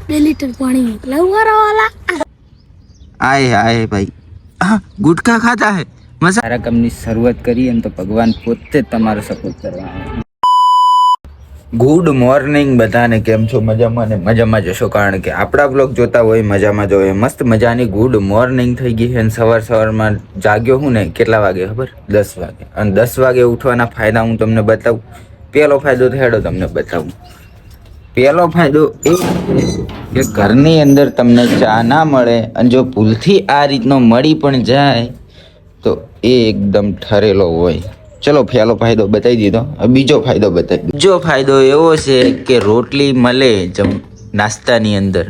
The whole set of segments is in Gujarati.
2 लीटर पानी लगा वाला आए भाई हाँ गुटखा खाता है मजा सारा કામની શરૂઆત કરી અને તો ભગવાન પોતે તમારો સપોર્ટ કરવા ગુડ મોર્નિંગ બધાને કેમ છો મજામાં ને મજામાં જશો કારણ કે આપણા બ્લોગ જોતા હોય મજામાં જ હોય મસ્ત મજાની ગુડ મોર્નિંગ થઈ ગઈ છે અને સવારમાં જાગ્યો હું ને કેટલા વાગે ખબર 10 વાગે અને 10 વાગે ઉઠવાના ફાયદા હું તમને બતાવું પહેલો ફાયદો થયો તમને બતાવું પહેલો ફાયદો એ કે ઘરની અંદર તમને ચા ના મળે અને જો ભૂલથી આ રીતનો મળી પણ જાય તો એ એકદમ ઠરેલો હોય ચલો પહેલો ફાયદો બતાવી દીધો બીજો ફાયદો બતાવી બીજો ફાયદો એવો છે કે રોટલી મળે નાસ્તાની અંદર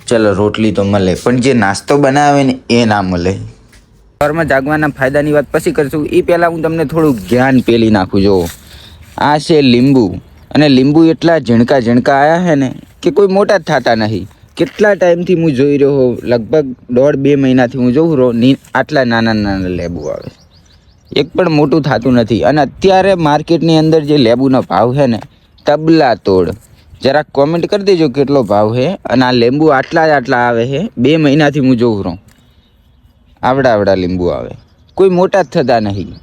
ચલો રોટલી તો મળે પણ જે નાસ્તો બનાવે ને એ ના મળે સવારમાં જાગવાના ફાયદાની વાત પછી કરશું એ પહેલાં હું તમને થોડું જ્ઞાન પેલી નાખું જો આ છે લીંબુ અને લીંબુ એટલા ઝીણકા આવ્યા છે ને કે કોઈ મોટા જ થતા નહીં કેટલા ટાઈમથી હું જોઈ રહ્યો લગભગ 1.5-2 મહિનાથી હું જોઉં રહ્યો આટલા નાના લેબુ આવે એક પણ મોટું થતું નથી અને અત્યારે માર્કેટની અંદર જે લેબુનો ભાવ છે ને તબલા તોડ જરાક કોમેન્ટ કરી દેજો કેટલો ભાવ છે અને આ લીંબુ આટલા આવે છે 2 મહિનાથી હું જોઉં રહ્યો આવડા લીંબુ આવે કોઈ મોટા જ થતા નહીં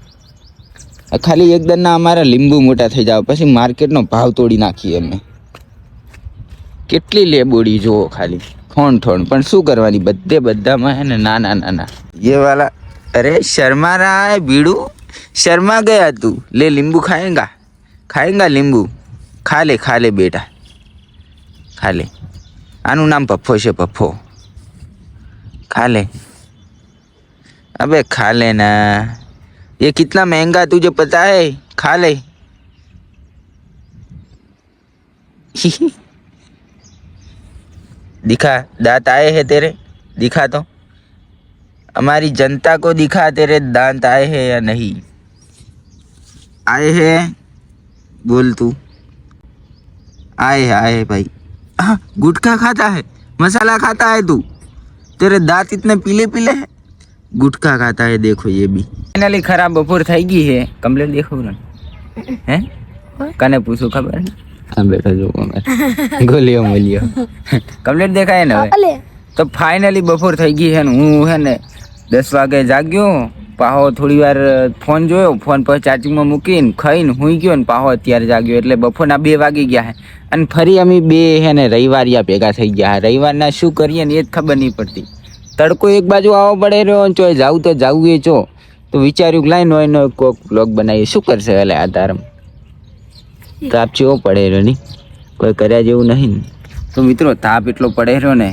ખાલી એકદમના અમારા લીંબુ મોટા થઈ જાવ પછી માર્કેટનો ભાવ તોડી નાખીએ અમે કેટલી લેબોડી જુઓ ખાલી થોણ પણ શું કરવાની બધામાં હે ને નાના ये वाला अरे शर्मा रहा है बीड़ू शर्मा गया तू ले नींबू खाएगा नींबू खा ले बेटा खा ले आनु नाम पप्पो છે पप्पो खा ले अबे खा लेना ये कितना महंगा तुझे पता है खा ले दिखा दांत आए हैं तेरे दिखा तो हमारी जनता को दिखा तेरे दांत आए हैं या नहीं आए हैं बोल तू आए भाई हाँ गुटखा खाता है मसाला खाता है तू तेरे दांत इतने पीले हैं गुटखा खाता है देखो ये भी फाइनली खराब बपोर થઈ ગઈ है कंप्लीट देखो ना हैं कने पूछो खबर है हाँ बेटा जो गोलियों मोलियों कंप्लीट देखा है ना तो फाइनली बपोर થઈ ગઈ है હું है ને 10 વાગે જાગ્યો પાહો થોડી વાર ફોન જોયો ફોન પર ચાર્જિંગમાં મૂકીને ખાઈને હુઈ ગયો ને પાહો અત્યારે જાગ્યો એટલે બપોરના 2 વાગી ગયા હે અને ફરી અમે બે હે ને રવિવારિયા ભેગા થઈ ગયા રવિવારના શું કરીએ ને એ જ ખબર નહીં પડતી તડકો એક બાજુ આવો પડે રહ્યો ચોય જાવું તો જાવું એ ચો તો વિચાર્યું લાઈન હોય ને કોક બ્લોગ બનાવીએ શું કરશે એટલે આ તારમ તાપ જેવો પડે રહ્યો નહીં કોઈ કર્યા જેવું નહીં તો મિત્રો તાપ એટલો પડે રહ્યો ને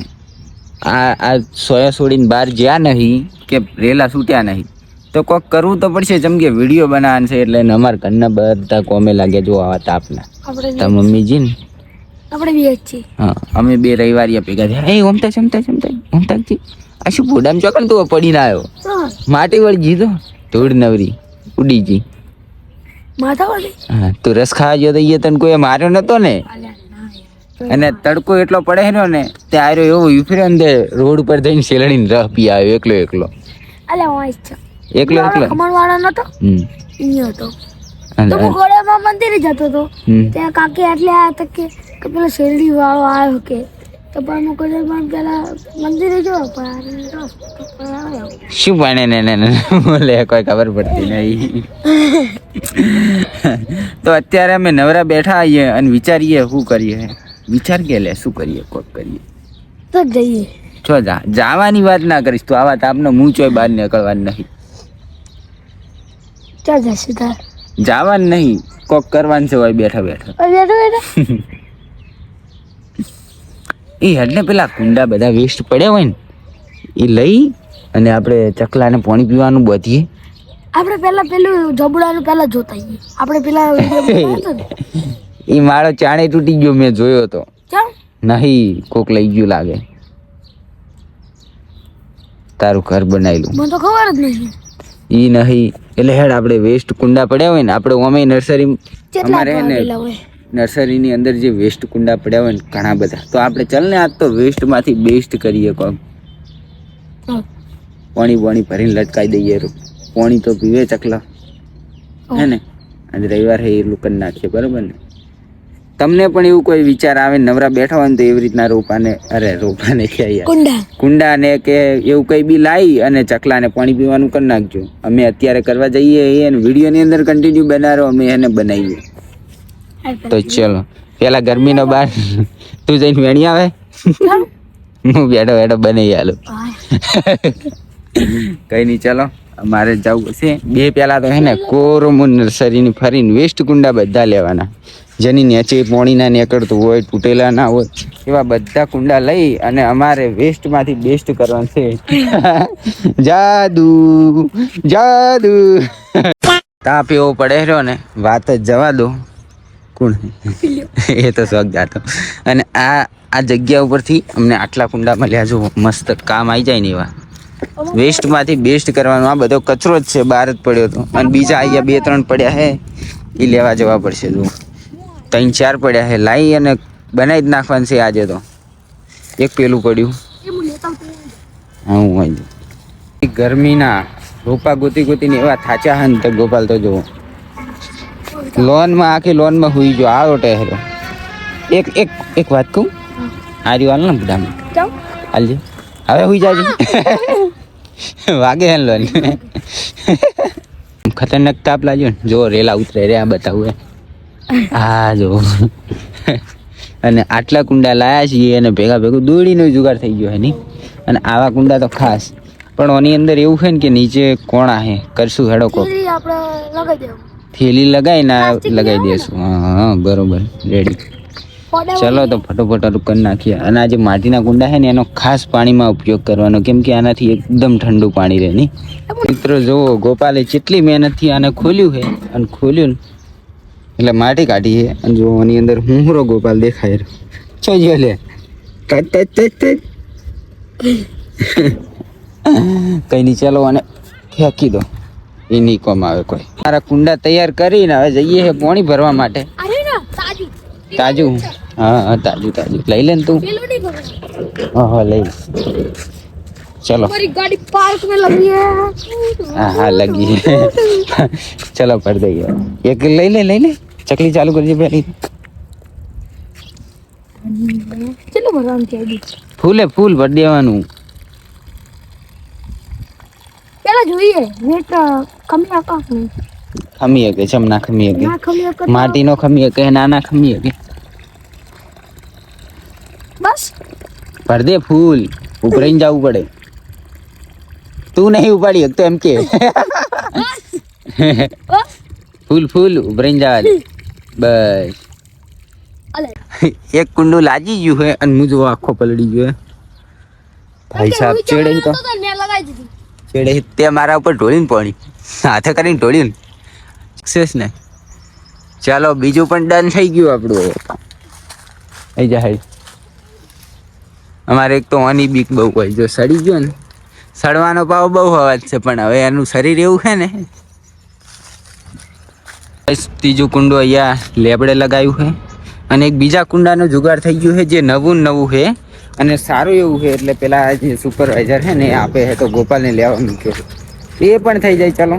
આ સોયા છોડીને બહાર જ્યાં નહીં કે રેલા છૂટ્યા નહીં તો કોક કરવું તો પડશે જેમ કે વિડીયો બનાવવાનું છે એટલે અમારા ઘરના બધા કોમે લાગ્યા જો આવા તાપના તા મમ્મીજી ને આપણે બે જ છીએ હા અમે બે રવિવારિયા ભેગા થયા એ ઓમતાજી આ શું ફોડામ ચોકન તું પડી ના આવ્યો માટી વળી જીધો ધૂળ નવરી ઉડી જી માથા વળી હા તું રસ ખાવા ગયો તો એ તને કોઈ માર્યો નતો ને અને તડકો એટલો પડે રહ્યો ને તે આર્યો એવો યુફરે અંદર રોડ ઉપર જઈને શેલડીને રહ પી આવ્યો એકલો અલે વાંચ છે એકલો ખમણવાળો નતો ઈ હતો તો હું ગોળામાં મંદિરે જતો તો ત્યાં કાકી એટલે આ તક કે પેલા શેરડી વાળો આવ્યો કે તો પણ હું કોઈ પણ પેલા મંદિરે જો પણ શું ભણે ને બોલે કોઈ ખબર પડતી નહીં તો અત્યારે અમે નવરા બેઠા આવીએ અને વિચારીએ શું કરીએ વિચાર કે લે શું કરીએ કોક કરીએ તો જઈએ છો જવાની વાત ના કરીશ તો આવા તાપનો મું ચોય બહાર નીકળવાનું નહીં ચાલ જશે તાર જવાનું નહીં કોક કરવાનું છે હોય બેઠા એ એટલે પેલા કુંડા બધા વેસ્ટ પડ્યા હોય ને એ લઈ અને આપણે ચકલાને પાણી પીવાનું બધીએ આપણે પેલું જબડાનું પેલા જોતા આવીએ આપણે પેલા એ મારો ચાણે તૂટી ગયો મેં જોયો તો નહીં કોક લઈ ગયું લાગે તારું ઘર બનાવેલું મને તો ખબર જ નહીં ઈ નહીં એટલે હેડ આપણે વેસ્ટ કુંડા પડ્યા હોય ને આપણે ઓમે નર્સરી અમારે ને નર્સરીની અંદર જે વેસ્ટ કુંડા પડ્યા હોય ને ઘણા બધા તો આપણે ચાલ ને આજ તો વેસ્ટમાંથી બેસ્ટ કરીએ કોક પાણી ભરીને લટકાઈ દઈએ પાણી તો પીવે ચકલા હે ને આજે રવિવાર હે એટલું કરી નાખીએ બરાબર ને તમને પણ એવું કોઈ વિચાર આવે નવરા બેઠા હોય ને તો એવી રીતના રોપાને ક્યાં કુંડા ને કે એવું કઈ બી લાવી અને ચકલાને પાણી પીવાનું કરી નાખજો. અમે અત્યારે કરવા જઈએ અને વિડીયોની અંદર કન્ટિન્યુ બનાવો, અમે એને બનાવીએ. તો ચલો પેલા ગરમીનો બાર તું જઈને વેણી આવે, હું બેઠો બેઠો બનાવી આલું. કઈ નહીં, ચલો મારે જવું છે. બે પેલા તો હે ને કોરમુન નર્સરીની ફરીને વેસ્ટ કુંડા બધા લેવાના, જેની નીચે પોણી ના નીકળતું હોય, તૂટેલા ના હોય, એવા બધા કુંડા લઈ અને અમારે વેસ્ટમાંથી બેસ્ટ કરવાનું છે. જાદુ જાદુ તાપ એવો પડે રહ્યો ને વાત જ જવા દો. કોણ એ તો શોખ જાતો. અને આ જગ્યા ઉપરથી અમને આટલા કુંડા મળ્યા, જો મસ્ત કામ આવી જાય ને એવા. વેસ્ટમાંથી બેસ્ટ કરવાનું. આ બધો કચરો જ છે, બહાર જ પડ્યો હતો. અને બીજા અહીંયા 2-3 પડ્યા હે, એ લેવા જવા પડશે. જો 3-4 પડ્યા હે, લાવી અને બનાવી જ નાખવાનું છે આજે. તો એક પેલું પડ્યું. હા હું ગરમીના રોપા ગોતીને એવા થાચા હે ને તો ગોપાલ તો જુઓ લોનમાં, આખી લોનમાં હુઈ ગયો. આવો ટેહરો. એક વાત કહું, આ રહ્યું હાલ ને બધામાં હાલજી, હવે હુઈ જાજે. વાગે હે લોન. ખતરનાક તાપ લાગ્યો ને, જો રેલા ઉતરે રે. આ બતાવું હા જો. અને આટલા કુંડા લાયા છીએ અને ભેગું દોડીનો જુગાડ થઈ ગયો હે નહીં. અને આવા કુંડા તો ખાસ, પણ આની અંદર એવું છે ને કે નીચે કોણા હે, કરશું હેડો કોક થેલી લગાવી ના લગાવી દઈશું. હા બરોબર, રેડી. ચલો તો ફટોફટ કરી નાખીએ. અને આ જે માટીના કુંડા છે ને એનો ખાસ પાણીમાં ઉપયોગ કરવાનો, કેમ કે આનાથી એકદમ ઠંડુ પાણી રહે નહીં. મિત્રો જુઓ, ગોપાલે કેટલી મહેનતથી આને ખોલ્યું છે, અને ખોલ્યું ને એટલે માટી કાઢી છે. અને જો આની અંદર હુંહરો ગોપાલ દેખાય છો જો લે. કઈ નહીં, ચાલો અને ફેંકી દો, એ નહીં કોમ આવે કોઈ. મારા કુંડા તૈયાર કરીને હવે જઈએ છે પાણી ભરવા માટે. તાજું? હા તાજું લઈ લે ને તું. હા લઈ. ચલો ગાડી પાર્ક में लगी है. હા લગી. ચલો ભર દઈએ. એક લઈ લે ચકલી ચાલુ કરજે પહેલી. ચલો ભરવાનું છે. ફૂલ ભર દેવાનું. પેલા જોઈએ વેટ ખમી આકા ખમી હકે ચમના ખમી હકે માટીનો ખમી હકે નાના ખમી હકે. બસ ભર દે ફૂલ, ઉભરાઈને જવું પડે. તું નહીં ઉપાડી શકતો એમ કે. ફૂલ ઉભરાઈને જવા દે બસ. એક કુંડું લાજી ગયું હે અને મુજો આખો પલળી ગયો. ભાઈ સાહેબ ચેડે તો ચેડે તે મારા ઉપર ઢોળીને પાણી હાથે કરીને ઢોળ્યું સક્સેસ ને. ચાલો બીજું પણ ડન થઈ ગયું આપણું. થઈ જાય. અમારે એક તો ઓની બીક બહુ હોય, જો સડી ગયો ને, સડવાનો ભાવ બહુ અવાજ છે, પણ હવે એનું શરીર એવું છે ને. ત્રીજું કુંડું અહીંયા લેબડે લગાવ્યું છે અને એક બીજા કુંડાનું જુગાડ થઈ ગયું છે જે નવું છે અને સારું એવું છે. એટલે પેલા જે સુપરવાઇઝર છે ને એ આપે છે, તો ગોપાલને લેવા મૂક્યો છે, એ પણ થઈ જાય. ચાલો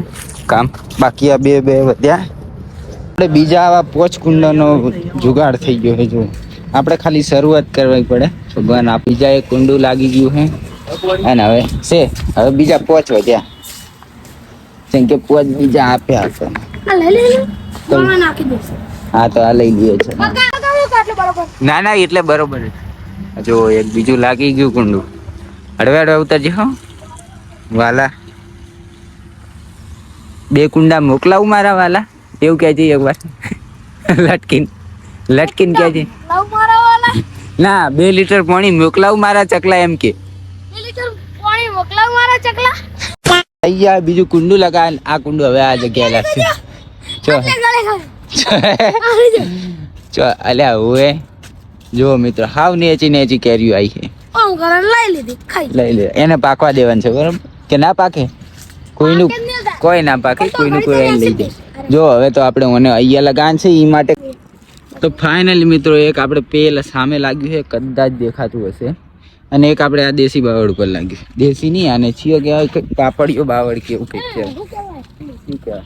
કામ બાકી આ બે વધ્યા. આપણે બીજા આવા 5 કુંડાનો જુગાડ થઈ ગયો છે. જો આપણે ખાલી શરૂઆત કરવી પડે. ભગવાન આ બીજા એક કુંડું લાગી ગયું છે અને હવે બીજા 5 વધ્યા. જેમ કે 5 બીજા આપ્યા હશે. હા તો આ લઈ લઈએ છે. ના એટલે બરોબર. જો એક બીજું લાગી ગયું કુંડું. હળવે ઉતરજી હો વાલા. 2 કુંડા મોકલાવું મારા વાલા, એવું કહેજે એક વાર. લટકીન કહેજે. ના 2 લીટર પાણી મોકલાવું મારા ચકલા એમ કે. 2 લીટર પાણી મોકલાવું મારા ચકલા. અહીંયા બીજું કુંડું લગા. આ કુંડું હવે આ જગ્યાએ લાગશે. ચો અલ્યા હવે જો મિત્રો હાવ નેચી કેરીઓ આવી છે. લઈ લે. એને પાકવા દેવાનું છે બરાબર કે ના પાકે? કોઈ ના પાકે, કોઈનું કોઈ લઈ જાય. જો હવે તો આપણે મને અહીંયા લગાન છે એ માટે. તો ફાઇનલી મિત્રો એક આપણે પેલા સામે લાગ્યું છે, કદાચ દેખાતું હશે. અને એક આપણે આ દેશી બાવળ ઉપર લાગ્યું. દેશી નહીં, આને છીઓ કહેવાય, પાપડીઓ બાવળ કેવું કંઈક કહેવાય.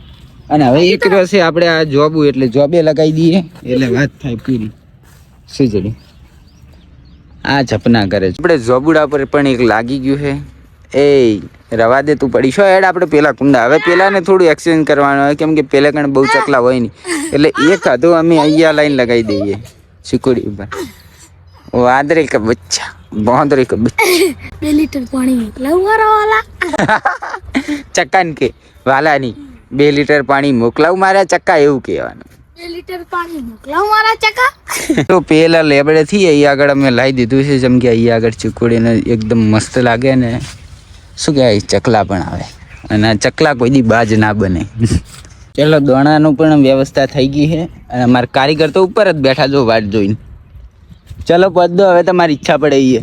અને હવે એક રસે આપણે આ જોબું એટલે જોબે લગાવી દઈએ એટલે વાત થાય પૂરી. શું ચડ્યું? આ જપના કરે છે. આપણે ઝોબુડા પર પણ એક લાગી ગયું છે. એ રવા દે તું પડી છો એડ. આપણે પેલા કુંડા હવે પેલાને થોડું એક્સચેન્જ કરવાનું હોય કેમ કે પેલા કણ બહુ ચકલા હોય નહીં એટલે એક હતું અમે અહીંયા લાઈન લગાવી દઈએ સિકોડી ઉપર. વાદરે કે બચ્ચા બોંદરે કે બચ્ચા 2 લીટર પાણી મોકલાવું મારા વાલા. ચક્કાને કે વાલાની 2 લીટર પાણી મોકલાવું મારા ચક્કા એવું કહેવાનું. 2 લીટર પાણી મોકલાવું મારા ચકા. તો પેલા લેબડેથી અહીં આગળ અમે લાવી દીધું છે જેમ કે અહીં આગળ ચીકુડીને એકદમ મસ્ત લાગે ને શું કહેવાય ચકલા પણ આવે અને આ ચકલા કોઈ દી બાજ ના બને. ચલો દોણાનું પણ વ્યવસ્થા થઈ ગઈ છે અને અમારા કારીગર તો ઉપર જ બેઠા જો વાટ જોઈને. ચલો પદ હવે તમારી ઈચ્છા પડે એ.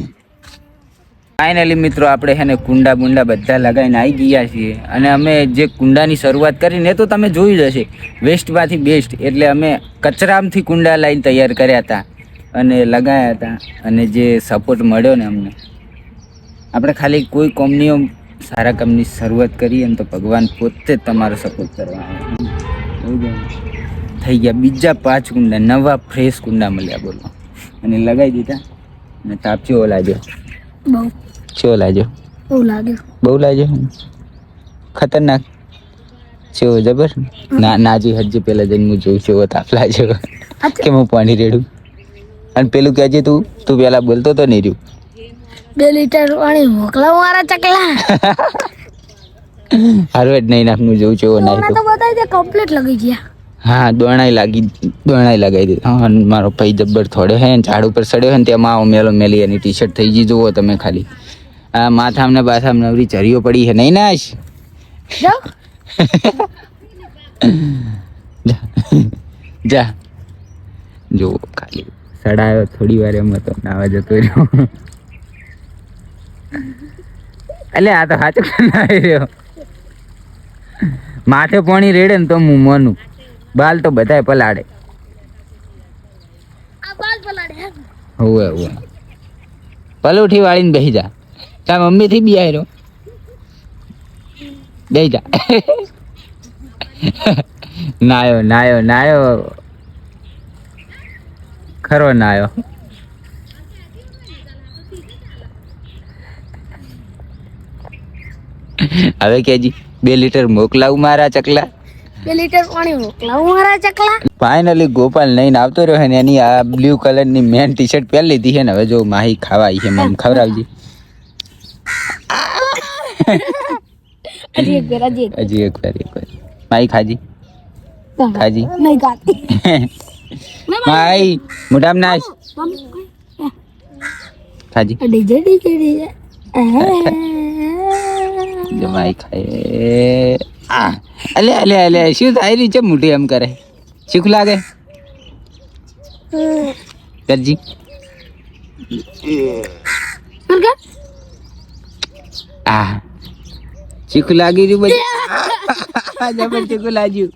ફાઇનલી મિત્રો આપણે છે ને કુંડા બુંડા બધા લગાવીને આવી ગયા છીએ અને અમે જે કુંડાની શરૂઆત કરીને તો તમે જોયું જ હશે વેસ્ટમાંથી બેસ્ટ એટલે અમે કચરામાંથી કુંડા લાવીને તૈયાર કર્યા હતા અને લગાવ્યા હતા અને જે સપોર્ટ મળ્યો ને અમને આપણે ખાલી કોઈ કંપનીઓ સારા કંપની શરૂઆત કરીએ ને તો ભગવાન પોતે જ તમારો સપોર્ટ કરવા થઈ ગયા. બીજા 5 કુંડા નવા ફ્રેશ કુંડા મળ્યા બોલો અને લગાવી દીધા અને તાપ ચેવો લાગ્યો? બહુ ચેવો લાગ્યો? બહુ લાગ્યો. ખતરનાક ચેવો જબર નાજી હજી પેલા જઈને હું જોઉં ચેવો તાપ લાગ્યો કે હું પાણી રેડું અને પેલું કહેજે તું પેલા બોલતો તો નહીં રહ્યું 2 લીટર પાણી મોકલાવું મારા ચકલા. હારું જ નહીં નાખનું જોઉં ચેવો નાખ્યો તો બતાવી દે કમ્પ્લીટ લગી ગયા. હા દોણાઈ લગાવી દીધી. હા મારો ભાઈ જબ્બર થોડે હે ઝાડ ઉપર ચડ્યો હે ને તેમાં મેલો મેલી એની ટી શર્ટ થઈ ગઈ જુઓ તમે ખાલી. આ માથામને બાથામને નવરી ચરીઓ પડી છે નહીં નાશ. જા જુઓ ખાલી સડાયો થોડી વાર એમ તો નાવા જતો રહ્યો. એટલે આ તો સાચું નાઈ રહ્યો. માથે પાણી રેડે ને તો હું મોનું બાલ તો બધાય પલાડે. હોવે પલોઠી વાળીને બેસી જા. તાર મમ્મી થી બી આવ્યો બેસી જા. નાયો ખરો નાયો. હવે કેજી 2 લીટર મોકલાવું મારા ચકલા. 2 લીટર પાણી મોકલાવું મારા ચકલા. ફાઇનલી ગોપાલ નહીં આવતો રહ્યો ને એની આ બ્લુ કલરની મેન ટી શર્ટ પહેરી લીધી છે ને હવે જો માહી ખાવા આવી છે મમ ખવડાવજી. હજી એક વાર માહી ખાજી નહીં ખાતી. માહી મોઢામાં નાખ ખાજી ડીજે જમાઈ ખાય. અલે શું થાય રહી છે મોઢી એમ કરે શીખ લાગે કરજી. આ ચીખું લાગી રહ્યું બધું જબર ચીખું લાગ્યું.